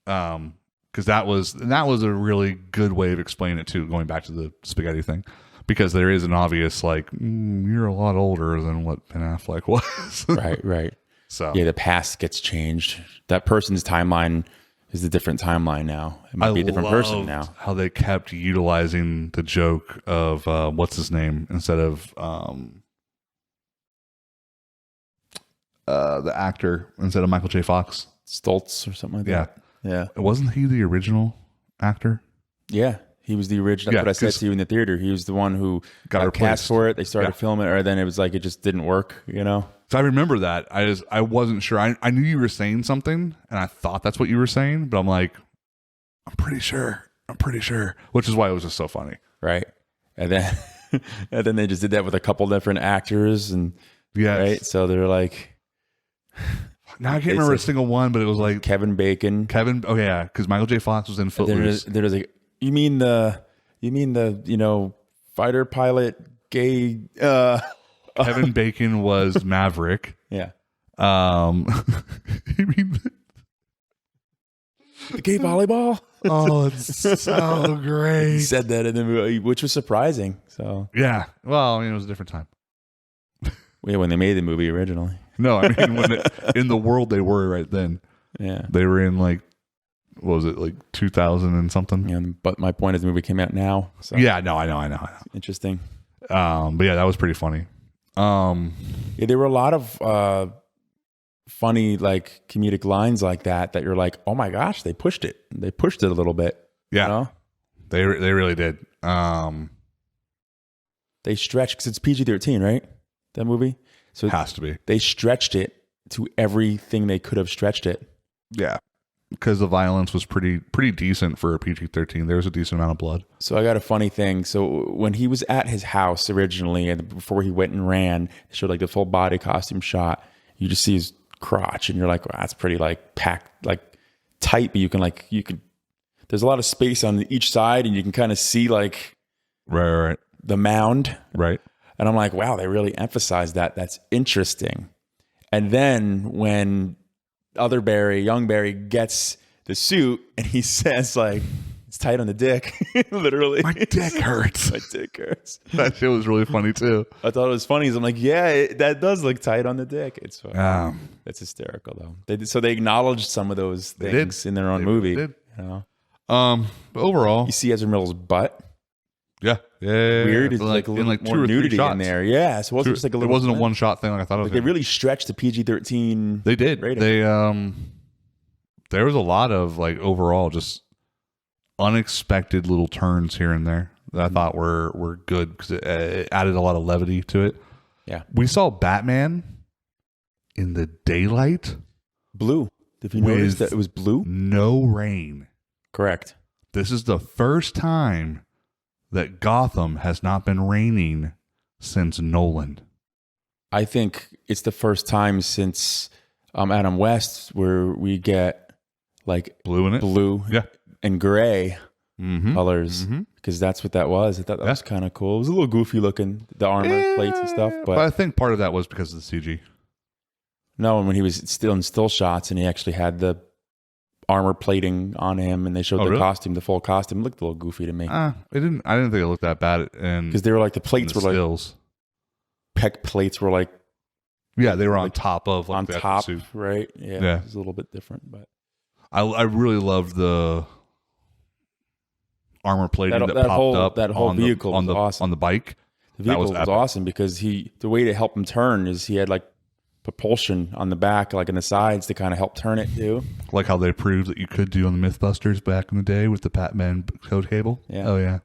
Because that was a really good way of explaining it too, going back to the spaghetti thing. Because there is an obvious, like, you're a lot older than what Ben Affleck was. Right. So yeah, the past gets changed. That person's timeline is a different timeline now. It might be a different person now. How they kept utilizing the joke of what's his name instead of the actor, instead of Michael J. Fox. Stoltz or something like that. Yeah. Wasn't he the original actor? Yeah. He was the original. That's what I said to you in the theater. He was the one who got cast for it. They started filming it, or then it was like it just didn't work, So I remember that. I wasn't sure. I knew you were saying something, and I thought that's what you were saying, but I'm like, I'm pretty sure. Which is why it was just so funny. Right. And then and then they just did that with a couple different actors and Yes. right. So they're like Now I can't remember a single one, but it was like Kevin Bacon. Oh yeah, because Michael J. Fox was in Footloose. There's like you mean the fighter pilot gay Kevin Bacon was Maverick. Yeah. You mean The gay volleyball? oh, it's so great. He said that in the movie, which was surprising. So Yeah. Well, I mean, it was a different time. yeah, when they made the movie originally. No, I mean, in the world they were right then. Yeah. They were in like, what was it, like 2000 and something? Yeah, but my point is the movie came out now. So Yeah, no, I know. interesting. But yeah, that was pretty funny. Yeah, there were a lot of funny like comedic lines like that you're like, oh my gosh, they pushed it a little bit. Yeah, you know? they really did. They stretched because it's PG-13, right? That movie, so It has to be. they stretched it to everything they could have stretched it. Yeah, because the violence was pretty decent for a PG-13. There was a decent amount of blood. So I got a funny thing. So when he was at his house originally, and before he went and ran, it showed like the full body costume shot. You just see his crotch, and you're like, wow, that's pretty like packed, like tight. But you can. There's a lot of space on each side, and you can kind of see like Right. the mound. Right. And I'm like, wow, they really emphasized that. That's interesting. And then when young Barry gets the suit and he says like, it's tight on the dick, literally. My dick hurts. My dick hurts. That shit was really funny too. I thought it was funny. So I'm like, yeah, that does look tight on the dick. It's funny. That's hysterical though. They acknowledged some of those things in their own movie. Really did. You know? But overall, You see Ezra Miller's butt. yeah. Weird. It's Like like a in little like more 2 or 3 nudity shots in there. Yeah. So it wasn't just like a little. It wasn't a one shot thing like I thought it was. Like they really stretched the PG-13. They did. rating. They there was a lot of like overall just unexpected little turns here and there that I thought were good because it added a lot of levity to it. Yeah. We saw Batman in the daylight, Blue. If you noticed that it was blue. no rain. Correct. This is the first time that Gotham has not been raining since Nolan. I think it's the first time since Adam West where we get like Blue in it? blue Yeah. and gray Mm-hmm. colors because that's what that was. I thought that was kind of cool. It was a little goofy looking, the armor plates and stuff. But I think part of that was because of the CG. No, and when he was still in still shots and he actually had the armor plating on him and they showed the really? costume, the full costume, it looked a little goofy to me. I didn't think it looked that bad. Because they were like, the plates were like, stills. pec plates were like Yeah, they were on top of like, on the top, suit. right? Yeah. It was a little bit different, but I really loved the armor plating that that popped whole- up that whole on vehicle the, on was the awesome. on the bike. the That vehicle was was epic. awesome because the way to help him turn is he had like propulsion on the back, like in the sides to kind of help turn it too. Like how they proved that you could do on the Mythbusters back in the day with the Batman code cable. Yeah. Oh yeah.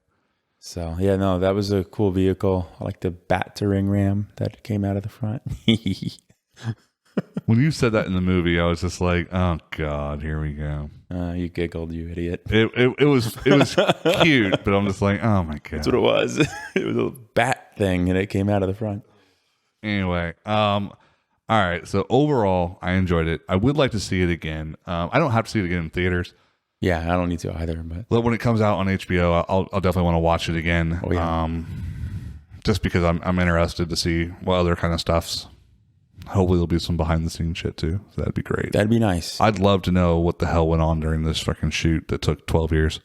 So yeah, no, that was a cool vehicle. I like the Bat-to-ring ram that came out of the front. When you said that in the movie, I was just like, oh god, here we go. You giggled, you idiot. It was cute, but I'm just like, oh my god. That's what it was. It was a bat thing, and it came out of the front. Anyway, all right. So overall, I enjoyed it. I would like to see it again. I don't have to see it again in theaters. Yeah, I don't need to either, but When it comes out on HBO, I'll definitely want to watch it again. Oh, yeah. Just because I'm interested to see what other kind of stuffs. Hopefully there'll be some behind the scenes shit too. So that'd be great. that'd be nice. I'd love to know what the hell went on during this fucking shoot that took 12 years.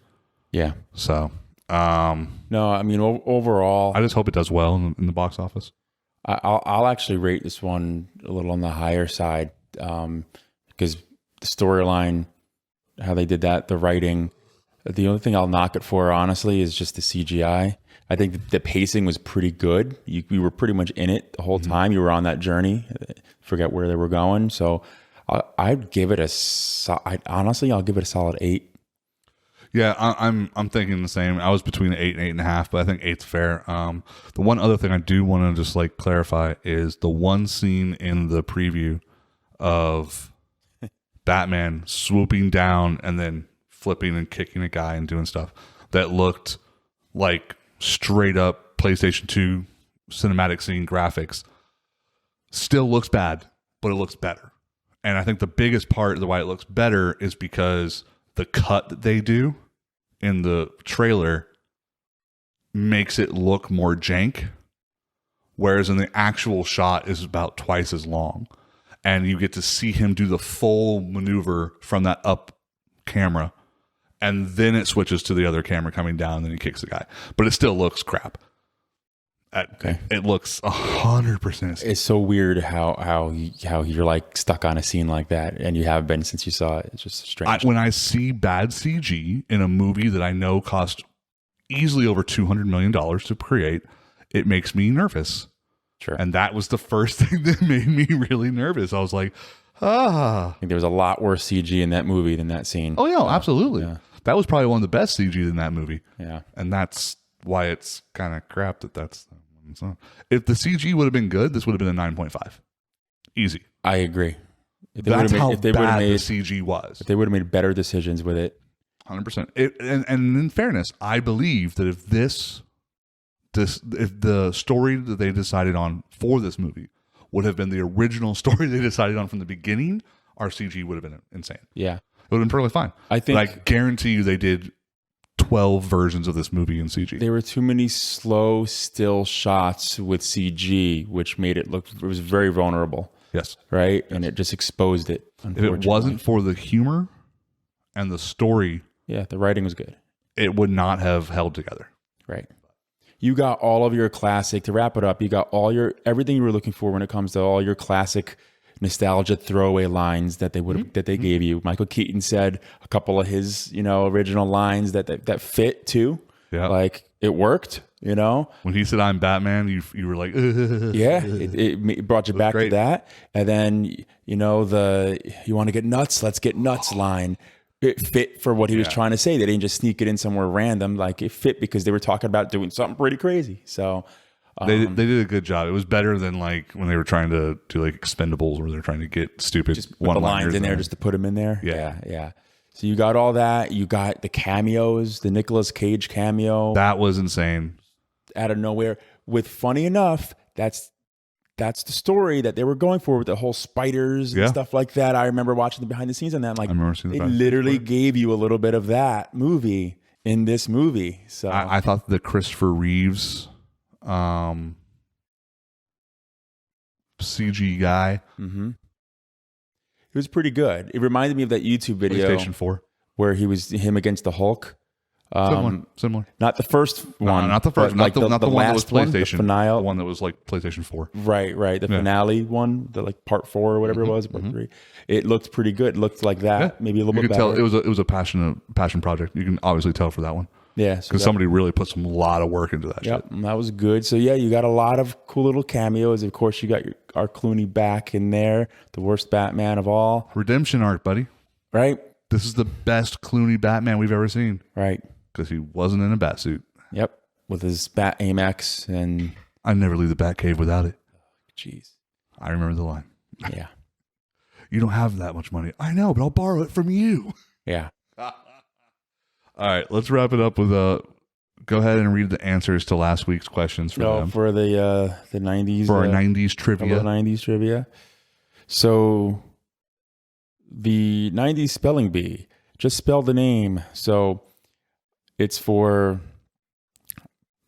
Yeah. So, No, I mean overall, I just hope it does well in the box office. I'll actually rate this one a little on the higher side because the storyline, how they did that, the writing. The only thing I'll knock it for, honestly, is just the CGI. I think the pacing was pretty good. You were pretty much in it the whole time. You were on that journey. Forget where they were going. So I'd give it I'll give it a solid 8. Yeah, I'm thinking the same. I was between 8 and 8.5, but I think 8's fair. The one other thing I do want to just like clarify is the one scene in the preview of Batman swooping down and then flipping and kicking a guy and doing stuff that looked like straight up PlayStation 2 cinematic scene graphics. Still looks bad, but it looks better. And I think the biggest part of the why it looks better is because the cut that they do in the trailer makes it look more jank, whereas in the actual shot is about twice as long. And you get to see him do the full maneuver from that up camera, and then it switches to the other camera coming down, and then he kicks the guy. But it still looks crap. Okay. It looks 100%. It's so weird how you're like stuck on a scene like that, and you have been since you saw it. It's just strange. When I see bad CG in a movie that I know cost easily over $200 million to create, it makes me nervous. Sure. And that was the first thing that made me really nervous. I was like, I think there was a lot worse CG in that movie than that scene. Oh, yeah, absolutely. Yeah. That was probably one of the best CG in that movie. Yeah. And that's why it's kind of crap that's not. If the CG would have been good, this would have been a 9.5. Easy. I agree. That's how bad the CG was. If they would have made better decisions with it. 100%. And in fairness, I believe that if the story that they decided on for this movie would have been the original story they decided on from the beginning, our CG would have been insane. Yeah. It would have been perfectly fine. I think. But I guarantee you they did 12 versions of this movie in CG. There were too many slow, still shots with CG, which made it was very vulnerable. Yes. Right? And it just exposed it. If it wasn't for the humor and the story. Yeah, the writing was good. It would not have held together. Right. You got all of your classic, to wrap it up, you got everything you were looking for when it comes to all your classic nostalgia throwaway lines that they gave you. Michael Keaton said a couple of his, original lines that fit too. Yeah. Like it worked, When he said I'm Batman, you were like, yeah, it brought you back to that. And then, you want to get nuts, let's get nuts line. It fit for what he was trying to say. They didn't just sneak it in somewhere random. Like it fit because they were talking about doing something pretty crazy. So they did a good job. It was better than like when they were trying to do like Expendables, where they're trying to get stupid just put the lines in there just to put them in there. Yeah. So you got all that. You got the cameos, the Nicolas Cage cameo. That was insane. Out of nowhere. With funny enough, that's the story that they were going for with the whole spiders and stuff like that. I remember watching the behind the scenes on that. I'm like, I remember seeing they literally gave you a little bit of that movie in this movie. So I thought the Christopher Reeves CG guy, it was pretty good. It reminded me of that YouTube video, PlayStation 4, where he was him against the Hulk. Similar. Not the first one. Not the first. Not the one that was PlayStation. The one that was like PlayStation 4. Right. The finale one, the like part 4 or whatever it was, part 3. It looked pretty good. It looked like that. Maybe a little bit better. Tell it was a passion project. You can obviously tell for that one. Yeah, because somebody really put some lot of work into that. Yep, shit. That was good. So yeah, you got a lot of cool little cameos. Of course, you got our Clooney back in there, the worst Batman of all. Redemption arc, buddy. Right. This is the best Clooney Batman we've ever seen. Right. Because he wasn't in a bat suit. Yep. With his Bat Amex and I never leave the Batcave without it. Jeez. I remember the line. Yeah. You don't have that much money. I know, but I'll borrow it from you. Yeah. All right, let's wrap it up with go ahead and read the answers to last week's questions for them. For the 90s. For our 90s trivia. The 90s trivia. So the 90s spelling bee. Just spell the name. So it's for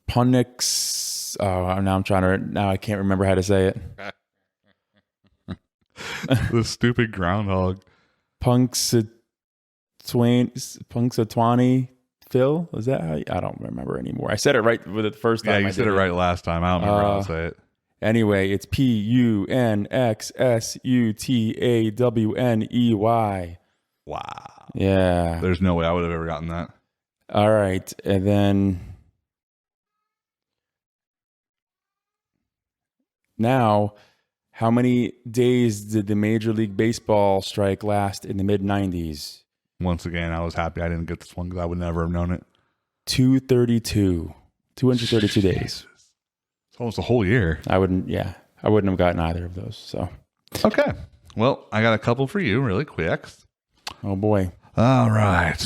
Punix. Now I can't remember how to say it. The stupid groundhog. Punxsutawney Phil? Is that how I don't remember anymore. I said it right with it the first time. Yeah, you said it right last time. I don't remember how to say it. Anyway, it's Punxsutawney. Wow. Yeah. There's no way I would have ever gotten that. All right. And then now, how many days did the Major League Baseball strike last in the mid-90s? Once again, I was happy I didn't get this one because I would never have known it. 232 days. It's almost a whole year. I wouldn't have gotten either of those. So okay. Well, I got a couple for you really quick. Oh boy. All right.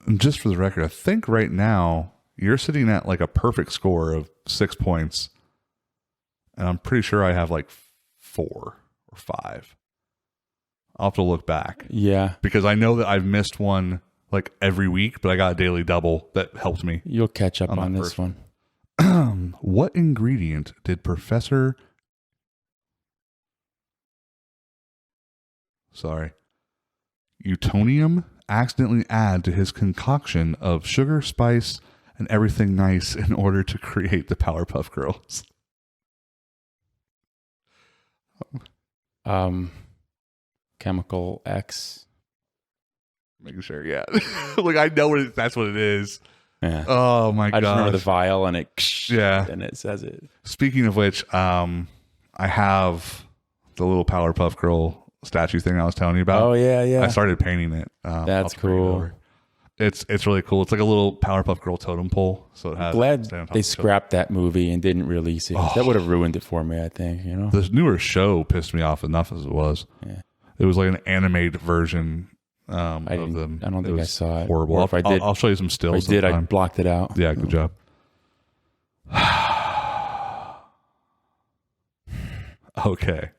And just for the record, I think right now you're sitting at like a perfect score of 6 points. And I'm pretty sure I have like 4 or 5. I'll have to look back. Yeah. Because I know that I've missed one like every week, but I got a daily double that helped me. You'll catch up on this one. What ingredient did Professor... Utonium accidentally add to his concoction of sugar, spice, and everything nice in order to create the Powerpuff Girls? Chemical X. Making sure, yeah. Like, I know that's what it is. Yeah. Oh my god! I just remember the vial and it. Yeah. And it says it. Speaking of which, I have the little Powerpuff Girl statue thing I was telling you about. Oh yeah, yeah. I started painting it. That's cool. It's really cool. It's like a little Powerpuff Girl totem pole. So it has. Glad they scrapped that movie and didn't release it. Oh. That would have ruined it for me. I think the newer show pissed me off enough as it was. Yeah. It was like an animated version. I don't think I saw it. Horrible. Or if I did, I'll show you some stills. If I did, I blocked it out. Yeah, good job. Okay.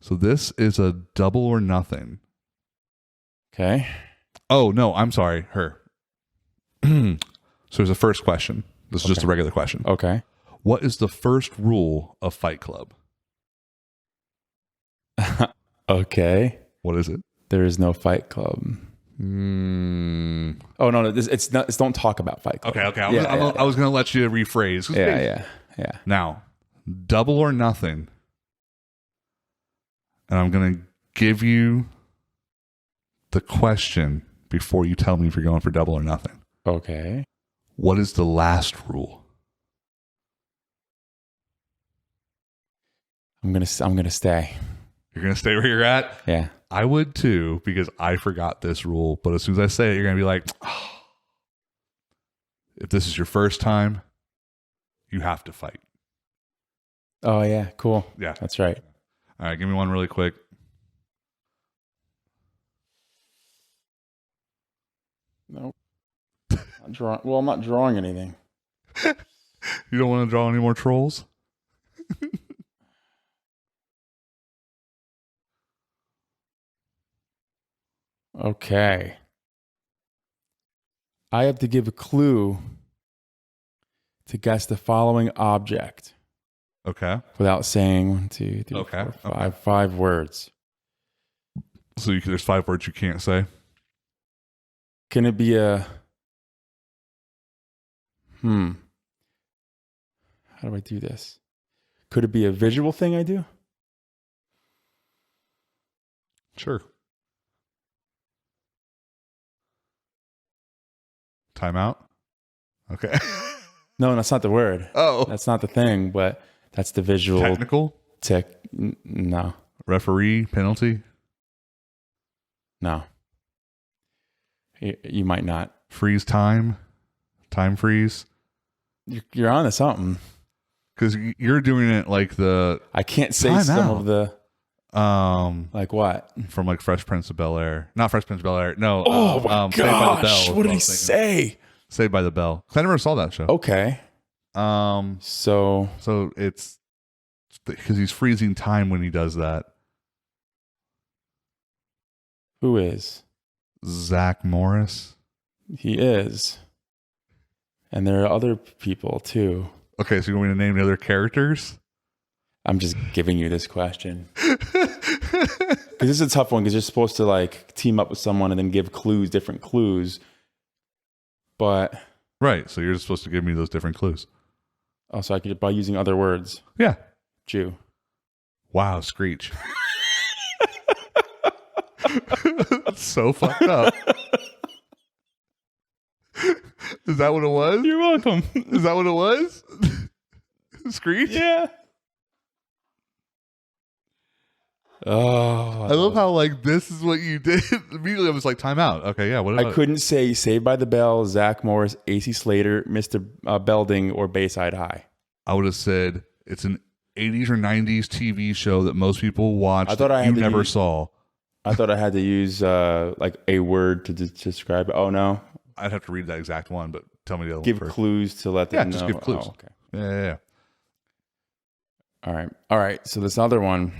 So this is a double or nothing. Okay. Oh, no, I'm sorry. Her. So there's a first question. This is just a regular question. Okay. What is the first rule of Fight Club? Okay. What is it? There is no Fight Club. Oh no, it's not. It's don't talk about Fight Club. Okay. I was going to let you rephrase. Yeah. Now, double or nothing. And I'm going to give you the question before you tell me if you're going for double or nothing. Okay. What is the last rule? I'm gonna stay. You're going to stay where you're at? Yeah. I would too, because I forgot this rule. But as soon as I say it, you're going to be like, oh. If this is your first time, you have to fight. Oh, yeah. Cool. Yeah. That's right. All right. Give me one really quick. Nope. I'm not drawing anything. You don't want to draw any more trolls? Okay. I have to give a clue to guess the following object. Okay. Without saying 1, 2, 3, Okay. 4, 5, 5 words. So there's 5 words you can't say? Can it be a... How do I do this? Could it be a visual thing I do? Sure. Time out? Okay. No, that's not the word. Oh. That's not the thing, but that's the visual... Technical? No. Referee? Penalty? No. You might not. Freeze time? Time freeze? You're on to something. Because you're doing it like the... I can't say Time some out. of the... Like what? From like Fresh Prince of Bel-Air. Not Fresh Prince of Bel-Air. No. Oh my Saved by the gosh. Bell, What did I he was thinking. say? Saved by the Bell. 'Cause I never saw that show. Okay. So So it's... Because he's freezing time when he does that. who is? Zach Morris. He is. And there are other people too. Okay, so you want me to name the other characters? I'm just giving you this question. Because this is a tough one because you're supposed to like team up with someone and then give clues, different clues. But... Right, so you're just supposed to give me those different clues. Oh, so I could, by using other words. Yeah. Jew. Wow, Screech. That's so fucked up. Is that what it was? You're welcome. Is that what it was? Screech? Yeah. Oh, I love how like this is what you did. Immediately I was like, time out. Okay, yeah. What I couldn't say Saved by the Bell, Zach Morris, AC Slater, Mr. Belding, or Bayside High. I would have said it's an 80s or 90s TV show that most people watch. I thought I had never saw. I thought I had to use like a word to describe it. Oh no, I'd have to read that exact one, but tell me the other Give one first. clues to let them know. Just give clues. Oh, okay. Yeah. All right. So this other one.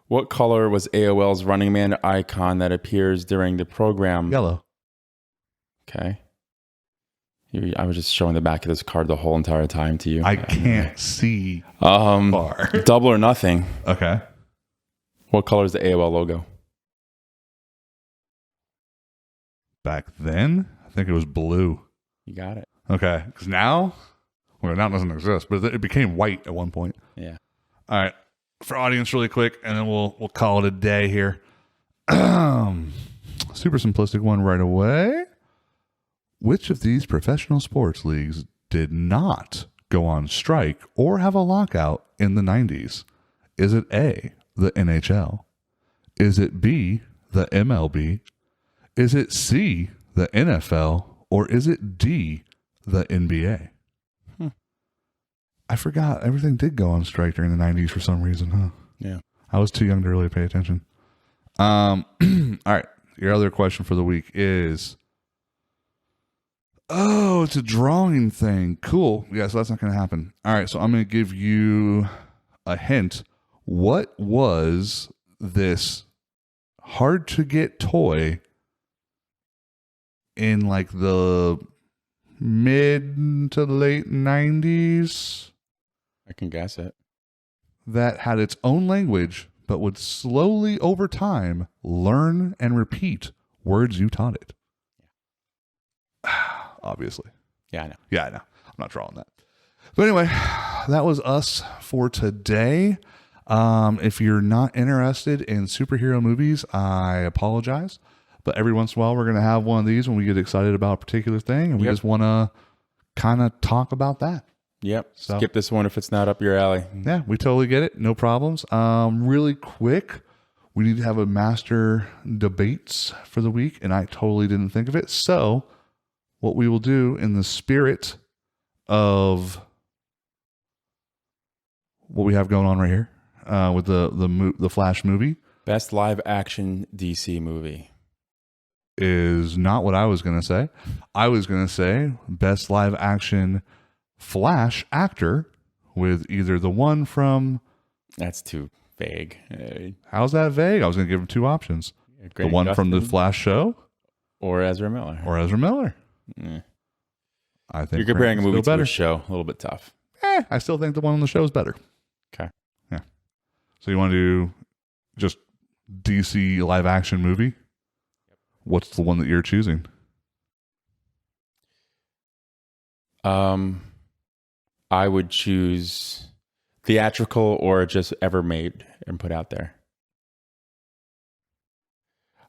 What color was AOL's Running Man icon that appears during the program? Yellow. Okay. I was just showing the back of this card the whole entire time to you. I can't see far. Double or nothing. Okay. What color is the AOL logo? Back then, I think it was blue. You got it. Okay. Because now it doesn't exist, but it became white at one point. Yeah. All right. For audience, really quick, and then we'll call it a day here. Super simplistic one right away. Which of these professional sports leagues did not go on strike or have a lockout in the 90s? Is it A, the NHL? Is it B, the MLB? Is it C, the NFL? Or is it D, the NBA? I forgot. Everything did go on strike during the 90s for some reason, huh? Yeah. I was too young to really pay attention. All right. Your other question for the week is... Oh, it's a drawing thing. Cool. Yeah, so that's not going to happen. All right, so I'm going to give you a hint. What was this hard-to-get toy in like the mid to late 90s? I can guess it. That had its own language, but would slowly over time learn and repeat words you taught it. Obviously. Yeah, I know. Yeah, I know. I'm not drawing that. But anyway, that was us for today. If you're not interested in superhero movies, I apologize. But every once in a while, we're going to have one of these when we get excited about a particular thing. And we just want to kind of talk about that. Yep. So, skip this one if it's not up your alley. Yeah, we totally get it. No problems. Really quick, we need to have a master debates for the week. And I totally didn't think of it. So what we will do in the spirit of what we have going on right here with the Flash movie. Best live action DC movie. Is not what I was going to say. I was going to say best live action Flash actor with either the one from... That's too vague. How's that vague? I was going to give him two options. The one Gustin from the Flash show or Ezra Miller. Yeah. I think you're comparing a movie to better. a show. A little bit tough. I still think the one on the show is better. Okay. Yeah. So you want to do just DC live action movie? What's the one that you're choosing? I would choose theatrical or just ever made and put out there.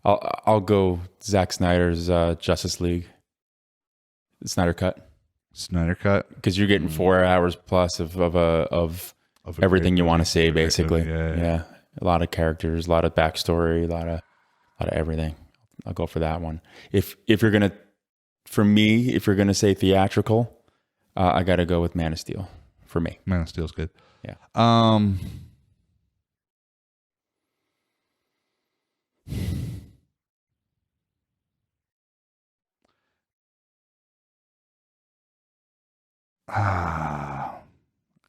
I'll go Zack Snyder's Justice League. Snyder Cut. Snyder Cut, because you're getting 4 hours plus of everything you want to say, basically. Yeah, a lot of characters, a lot of backstory, a lot of everything. I'll go for that one. If you're gonna, for me, if you're gonna say theatrical, I got to go with Man of Steel. For me, Man of Steel's good. Yeah.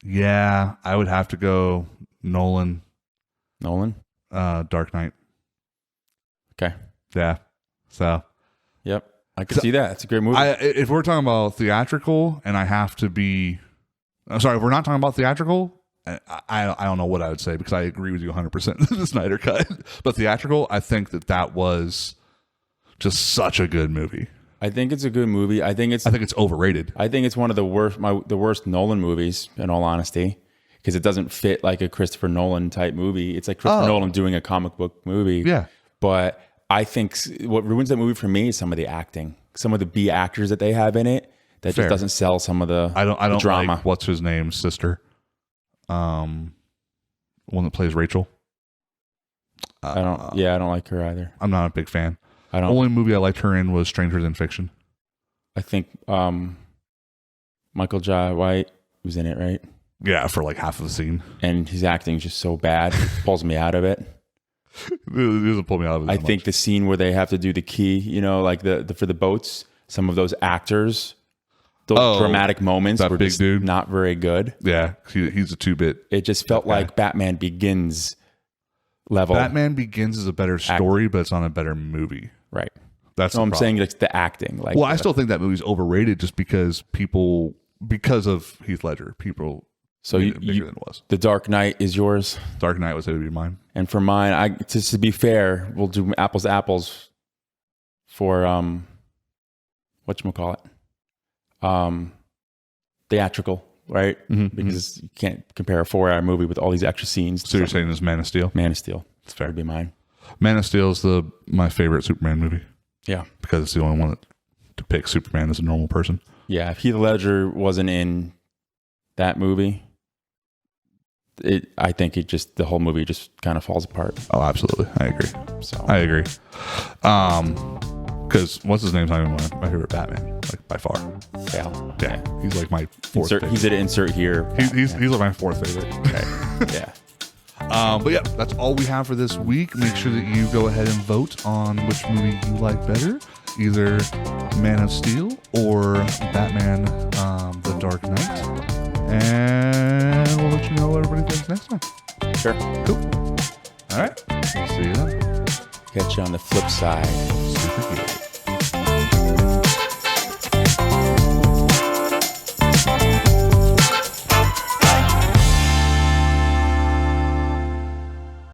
Yeah, I would have to go Nolan. Dark Knight. Okay. Yeah. So. Yep. I can see that. It's a great movie. If we're talking about theatrical and I have to be... I'm sorry, if we're not talking about theatrical, I don't know what I would say because I agree with you 100% the Snyder Cut. But theatrical, I think that was just such a good movie. I think it's a good movie. I think it's overrated. I think it's one of the worst Nolan movies, in all honesty, because it doesn't fit like a Christopher Nolan type movie. It's like Christopher Nolan doing a comic book movie. Yeah. But I think what ruins that movie for me is some of the acting, some of the B actors that they have in it that just doesn't sell some of the I don't drama. Like, what's his name? Sister, one that plays Rachel. I don't like her either. I'm not a big fan. The only movie I liked her in was Stranger Than Fiction. I think Michael Jai White was in it, right? Yeah, for like half of the scene. And his acting is just so bad. It pulls me out of it. It doesn't pull me out of it. I think the scene where they have to do the key, you know, like the for the boats, some of those actors, those dramatic moments that were big just dude? not very good. Yeah, he's a 2-bit. It just felt like Batman Begins level. Batman Begins is a better story, but it's not a better movie. Right. That's No, the I'm problem. saying it's the acting. Like, Well, I still think that movie's overrated just because of Heath Ledger, people so made it bigger than it was. The Dark Knight is yours, Dark Knight was going to be mine. and for mine, just to be fair, we'll do apples to apples for whatchamacallit? Theatrical, right? Because you can't compare a 4-hour movie with all these extra scenes. So you're saying it's Man of Steel? Man of Steel. It's fair. Would be mine. Man of Steel is my favorite Superman movie Yeah. because it's the only one that depicts Superman as a normal person. Yeah. If Heath Ledger wasn't in that movie, I think the whole movie just kind of falls apart. Oh, absolutely. I agree. So I agree. Because what's his name's not even my favorite Batman, like by far. Yeah, he's like my fourth. He's an insert here. He's like my fourth favorite. Okay. Yeah. But yeah, that's all we have for this week. Make sure that you go ahead and vote on which movie you like better, either Man of Steel or Batman: The Dark Knight. And we'll let you know what everybody thinks next time. Sure. Cool. All right. We'll see you then. Catch you on the flip side. Super cool.